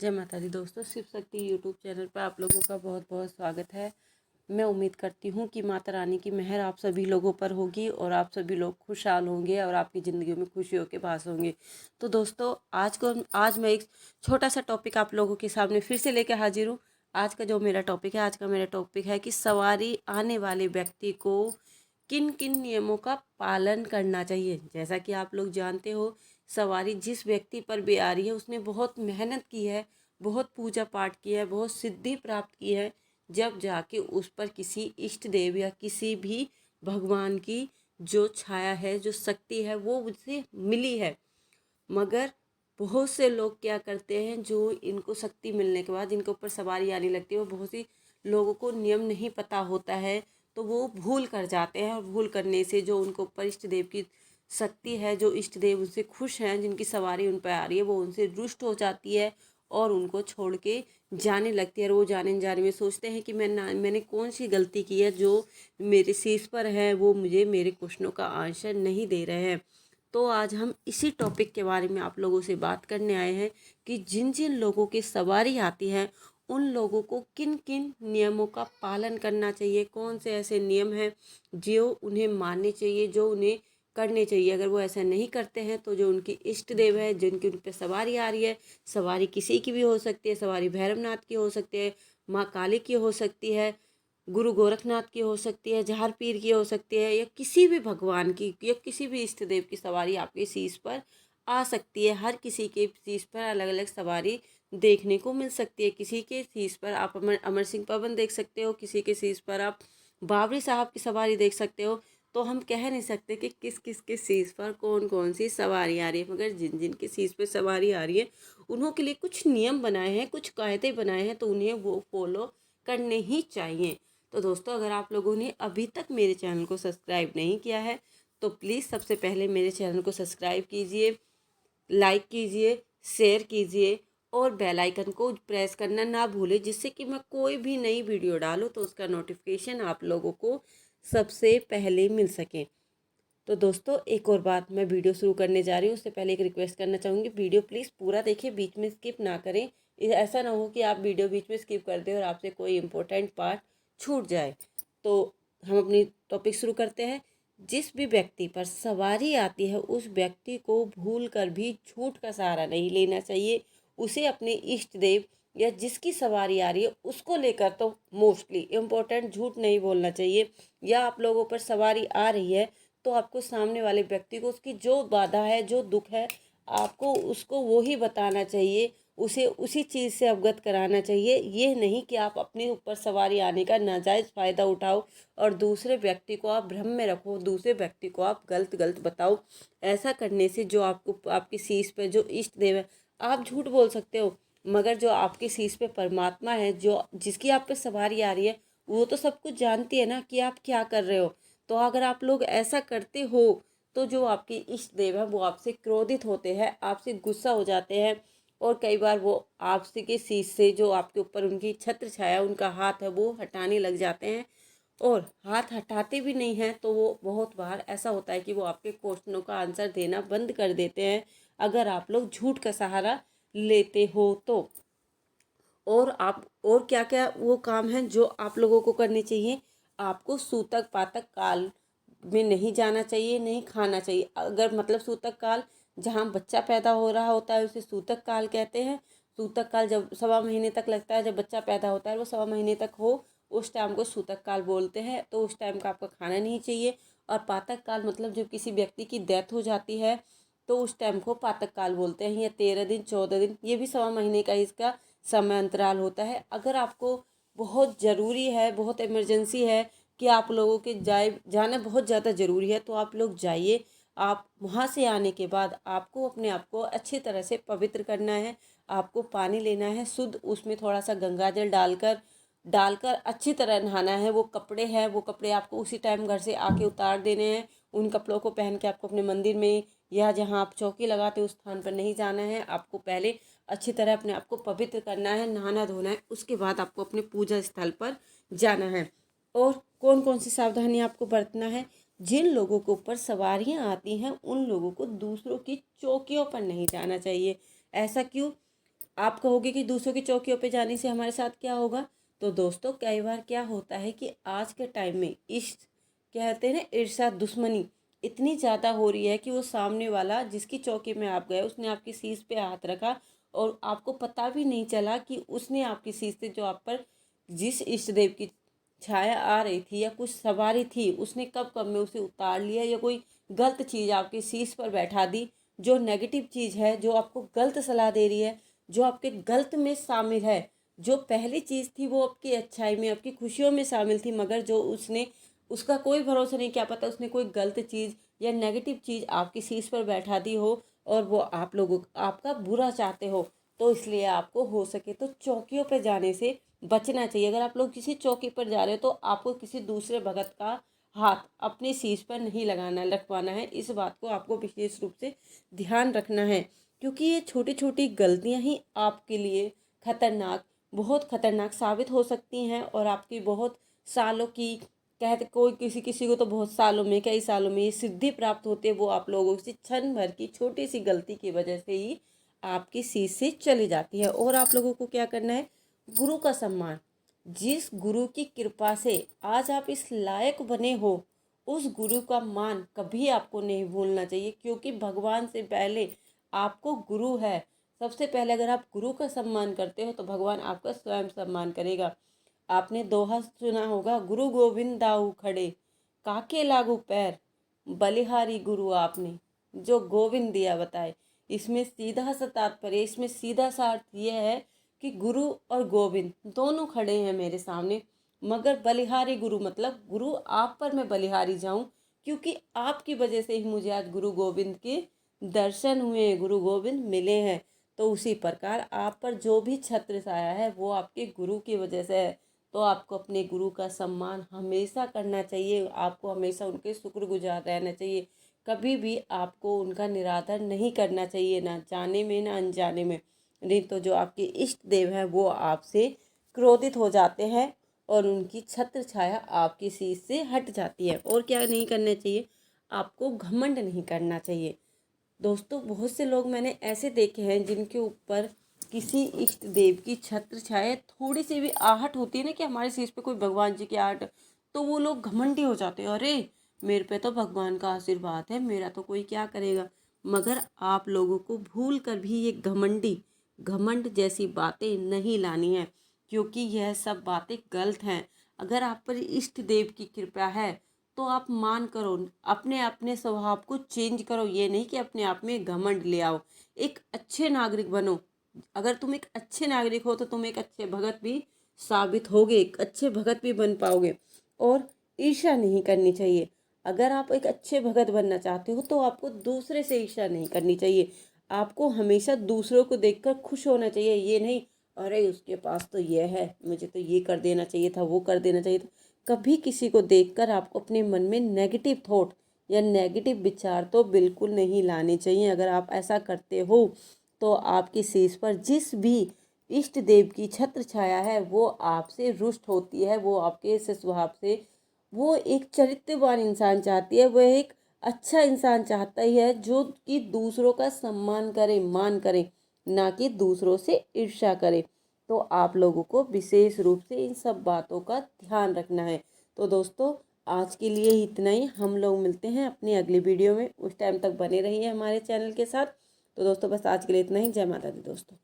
जय माता दी दोस्तों, शिव शक्ति यूट्यूब चैनल पर आप लोगों का बहुत बहुत स्वागत है। मैं उम्मीद करती हूँ कि माता रानी की मेहर आप सभी लोगों पर होगी और आप सभी लोग खुशहाल होंगे और आपकी ज़िंदगी में खुशियों के भास होंगे। तो दोस्तों आज मैं एक छोटा सा टॉपिक आप लोगों के सामने फिर से लेकर हाजिर हूँ। आज का मेरा टॉपिक है कि सवारी आने वाले व्यक्ति को किन किन नियमों का पालन करना चाहिए। जैसा कि आप लोग जानते हो, सवारी जिस व्यक्ति पर भी आ रही है उसने बहुत मेहनत की है, बहुत पूजा पाठ की है, बहुत सिद्धि प्राप्त की है, जब जाके उस पर किसी इष्ट देव या किसी भी भगवान की जो छाया है, जो शक्ति है, वो उसे मिली है। मगर बहुत से लोग क्या करते हैं, जो इनको शक्ति मिलने के बाद इनके ऊपर सवारी आने लगती है, वो बहुत सी लोगों को नियम नहीं पता होता है, तो वो भूल कर जाते हैं और भूल करने से जो उनको ऊपर इष्ट देव की शक्ति है, जो इष्ट देव उनसे खुश हैं, जिनकी सवारी उन पर आ रही है, वो उनसे रुष्ट हो जाती है और उनको छोड़ के जाने लगती है। और वो जाने में सोचते हैं कि मैंने कौन सी गलती की है जो मेरे शीश पर है, वो मुझे मेरे क्वेश्चनों का आंसर नहीं दे रहे हैं। तो आज हम इसी टॉपिक के बारे में आप लोगों से बात करने आए हैं कि जिन जिन लोगों की सवारी आती है उन लोगों को किन किन नियमों का पालन करना चाहिए, कौन से ऐसे नियम हैं जो उन्हें मानने चाहिए, जो उन्हें करने चाहिए। अगर वो ऐसा नहीं करते हैं तो जो उनकी इष्ट देव है, जिनकी उन पर सवारी आ रही है, सवारी किसी की भी हो सकती है, सवारी भैरवनाथ की हो सकती है, माँ काली की हो सकती है, गुरु गोरखनाथ की हो सकती है, जहार पीर की हो सकती है, या किसी भी भगवान की या किसी भी इष्ट देव की सवारी आपके शीश पर आ सकती है। हर किसी के शीश पर अलग अलग सवारी देखने को मिल सकती है। किसी के शीश पर आप अमर सिंह पवन देख सकते हो, किसी के शीश पर आप बाबरी साहब की सवारी देख सकते हो। तो हम कह नहीं सकते कि किस किस के शीश पर कौन कौन सी सवारी आ रही है, मगर जिन जिन के शीश पर सवारी आ रही है उन्हों के लिए कुछ नियम बनाए हैं, कुछ कायदे बनाए हैं, तो उन्हें वो फॉलो करने ही चाहिए। तो दोस्तों, अगर आप लोगों ने अभी तक मेरे चैनल को सब्सक्राइब नहीं किया है तो प्लीज़ सबसे पहले मेरे चैनल को सब्सक्राइब कीजिए, लाइक कीजिए, शेयर कीजिए और बेल आइकन को प्रेस करना ना भूलें, जिससे कि मैं कोई भी नई वीडियो डालूँ तो उसका नोटिफिकेशन आप लोगों को सबसे पहले मिल सके। तो दोस्तों, एक और बात, मैं वीडियो शुरू करने जा रही हूँ उससे पहले एक रिक्वेस्ट करना चाहूँगी, वीडियो प्लीज़ पूरा देखिए, बीच में स्किप ना करें। ऐसा ना हो कि आप वीडियो बीच में स्किप कर दें और आपसे कोई इंपॉर्टेंट पार्ट छूट जाए। तो हम अपनी टॉपिक शुरू करते हैं। जिस भी व्यक्ति पर सवारी आती है उस व्यक्ति को भूल कर भी झूठ का सहारा नहीं लेना चाहिए। उसे अपने इष्ट देव या जिसकी सवारी आ रही है उसको लेकर तो मोस्टली इम्पोर्टेंट झूठ नहीं बोलना चाहिए। या आप लोगों पर सवारी आ रही है तो आपको सामने वाले व्यक्ति को उसकी जो बाधा है, जो दुख है, आपको उसको वो ही बताना चाहिए, उसे उसी चीज़ से अवगत कराना चाहिए। ये नहीं कि आप अपने ऊपर सवारी आने का नाजायज़ फ़ायदा उठाओ और दूसरे व्यक्ति को आप भ्रम में रखो, दूसरे व्यक्ति को आप गलत गलत बताओ। ऐसा करने से जो आपको आपकी शीश पे जो इष्ट देव है, आप झूठ बोल सकते हो, मगर जो आपकी शीश पे परमात्मा है, जो जिसकी आप पे सवारी आ रही है, वो तो सब कुछ जानती है ना कि आप क्या कर रहे हो। तो अगर आप लोग ऐसा करते हो तो जो आपके इष्ट देव है वो आपसे क्रोधित होते हैं, आपसे गुस्सा हो जाते हैं और कई बार वो आपसे के शीश से जो आपके ऊपर उनकी छत्र छाया, उनका हाथ है, वो हटाने लग जाते हैं। और हाथ हटाते भी नहीं हैं तो वो बहुत बार ऐसा होता है कि वो आपके क्वेश्चनों का आंसर देना बंद कर देते हैं, अगर आप लोग झूठ का सहारा लेते हो तो। और क्या क्या वो काम हैं जो आप लोगों को करने चाहिए। आपको सूतक पातक काल में नहीं जाना चाहिए, नहीं खाना चाहिए। अगर मतलब सूतक काल, जहाँ बच्चा पैदा हो रहा होता है उसे सूतक काल कहते हैं। सूतक काल जब 1.25 महीने तक लगता है, जब बच्चा पैदा होता है वो 1.25 महीने तक हो, उस टाइम को सूतक काल बोलते हैं। तो उस टाइम का आपको खाना नहीं चाहिए। और पातक काल मतलब जब किसी व्यक्ति की डेथ हो जाती है तो उस टाइम को पातक काल बोलते हैं। ये 13 दिन 14 दिन, ये भी 1.25 महीने का इसका समय अंतराल होता है। अगर आपको बहुत ज़रूरी है, बहुत इमरजेंसी है कि आप लोगों के जाना बहुत ज़्यादा ज़रूरी है तो आप लोग जाइए। आप वहाँ से आने के बाद आपको अपने आप को अच्छी तरह से पवित्र करना है। आपको पानी लेना है शुद्ध, उसमें थोड़ा सा गंगा जल डालकर डालकर अच्छी तरह नहाना है। वो कपड़े हैं, वो कपड़े आपको उसी टाइम घर से आके उतार देने हैं। उन कपड़ों को पहन के आपको अपने मंदिर में या जहाँ आप चौकी लगाते उस स्थान पर नहीं जाना है। आपको पहले अच्छी तरह अपने आप को पवित्र करना है, नहाना धोना है, उसके बाद आपको अपने पूजा स्थल पर जाना है। और कौन कौन सी सावधानी आपको बरतना है। जिन लोगों के ऊपर सवारियां आती हैं उन लोगों को दूसरों की चौकियों पर नहीं जाना चाहिए। ऐसा क्यों? आप कहोगे कि दूसरों की चौकियों पे जाने से हमारे साथ क्या होगा? तो दोस्तों कई बार क्या होता है कि आज के टाइम में इश्क, कहते हैं ना, ईर्ष्या, दुश्मनी इतनी ज़्यादा हो रही है कि वो सामने वाला जिसकी चौकी में आप गए उसने आपकी सीस पे हाथ रखा और आपको पता भी नहीं चला कि उसने आपकी सीस से जो आप पर जिस इष्ट देव की छाया आ रही थी या कुछ सवारी थी उसने कब कब में उसे उतार लिया, या कोई गलत चीज़ आपकी शीश पर बैठा दी, जो नेगेटिव चीज़ है, जो आपको गलत सलाह दे रही है, जो आपके गलत में शामिल है। जो पहली चीज़ थी वो आपकी अच्छाई में, आपकी खुशियों में शामिल थी, मगर जो उसने, उसका कोई भरोसा नहीं, क्या पता उसने कोई गलत चीज़ या नेगेटिव चीज़ आपकी शीश पर बैठा दी हो और वो आप लोगों आपका बुरा चाहते हो। तो इसलिए आपको हो सके तो चौकियों पर जाने से बचना चाहिए। अगर आप लोग किसी चौकी पर जा रहे हो तो आपको किसी दूसरे भगत का हाथ अपनी शीश पर नहीं लगाना, रखवाना है। इस बात को आपको विशेष रूप से ध्यान रखना है, क्योंकि ये छोटी छोटी गलतियां ही आपके लिए खतरनाक, बहुत खतरनाक साबित हो सकती हैं और आपकी बहुत सालों की, कहते कोई किसी किसी को तो बहुत सालों में, कई सालों में ये सिद्धि प्राप्त होती है। वो आप लोगों से क्षण भर की छोटी सी गलती की वजह से ही आपकी शीश से चली जाती है। और आप लोगों को क्या करना है? गुरु का सम्मान, जिस गुरु की कृपा से आज आप इस लायक बने हो, उस गुरु का मान कभी आपको नहीं भूलना चाहिए, क्योंकि भगवान से पहले आपको गुरु है। सबसे पहले अगर आप गुरु का सम्मान करते हो तो भगवान आपका स्वयं सम्मान करेगा। आपने दोहा सुना होगा, गुरु गोविंद दाऊ खड़े, काके लागू पैर, बलिहारी गुरु आपने, जो गोविंद दिया बताए। इसमें सीधा सा तात्पर्य, इसमें सीधा सा अर्थ यह है कि गुरु और गोविंद दोनों खड़े हैं मेरे सामने, मगर बलिहारी गुरु मतलब गुरु आप पर मैं बलिहारी जाऊं, क्योंकि आपकी वजह से ही मुझे आज गुरु गोविंद के दर्शन हुए, गुरु गोविंद मिले हैं। तो उसी प्रकार आप पर जो भी छत्र छाया है वो आपके गुरु की वजह से है। तो आपको अपने गुरु का सम्मान हमेशा करना चाहिए, आपको हमेशा उनके शुक्रगुजार रहना चाहिए। कभी भी आपको उनका निरादर नहीं करना चाहिए, ना जाने में ना अनजाने में। नहीं तो जो आपके इष्ट देव हैं वो आपसे क्रोधित हो जाते हैं और उनकी छत्र छाया आपकी शीश से हट जाती है। और क्या नहीं करना चाहिए? आपको घमंड नहीं करना चाहिए। दोस्तों बहुत से लोग मैंने ऐसे देखे हैं जिनके ऊपर किसी इष्ट देव की छत्र छाया, थोड़ी सी भी आहट होती है ना, कि हमारे शीश पे कोई भगवान जी की आहट, तो वो लोग घमंडी हो जाते हैं। अरे मेरे पे तो भगवान का आशीर्वाद है, मेरा तो कोई क्या करेगा। मगर आप लोगों को भूल कर भी ये घमंड जैसी बातें नहीं लानी है, क्योंकि यह सब बातें गलत हैं। अगर आप पर इष्ट देव की कृपा है तो आप मान करो, अपने अपने स्वभाव को चेंज करो। ये नहीं कि अपने आप में घमंड ले आओ। एक अच्छे नागरिक बनो। अगर तुम एक अच्छे नागरिक हो तो तुम एक अच्छे भगत भी साबित होगे, एक अच्छे भगत भी बन पाओगे। और ईर्ष्या नहीं करनी चाहिए। अगर आप एक अच्छे भगत बनना चाहते हो तो आपको दूसरे से ईर्ष्या नहीं करनी चाहिए। आपको हमेशा दूसरों को देखकर खुश होना चाहिए। ये नहीं, अरे उसके पास तो ये है, मुझे तो ये कर देना चाहिए था, वो कर देना चाहिए था। कभी किसी को देखकर आपको अपने मन में नेगेटिव थॉट या नेगेटिव विचार तो बिल्कुल नहीं लाने चाहिए। अगर आप ऐसा करते हो तो आपकी शीश पर जिस भी इष्ट देव की छत्र छाया है वो आपसे रुष्ट होती है, वो आपके स्वभाव से, वो एक चरित्रवान इंसान चाहती है, वह एक अच्छा इंसान चाहता ही है जो कि दूसरों का सम्मान करे, मान करे, ना कि दूसरों से ईर्ष्या करे। तो आप लोगों को विशेष रूप से इन सब बातों का ध्यान रखना है। तो दोस्तों आज के लिए इतना ही। हम लोग मिलते हैं अपनी अगली वीडियो में, उस टाइम तक बने रहिए हमारे चैनल के साथ। तो दोस्तों बस आज के लिए इतना ही। जय माता दी दोस्तों।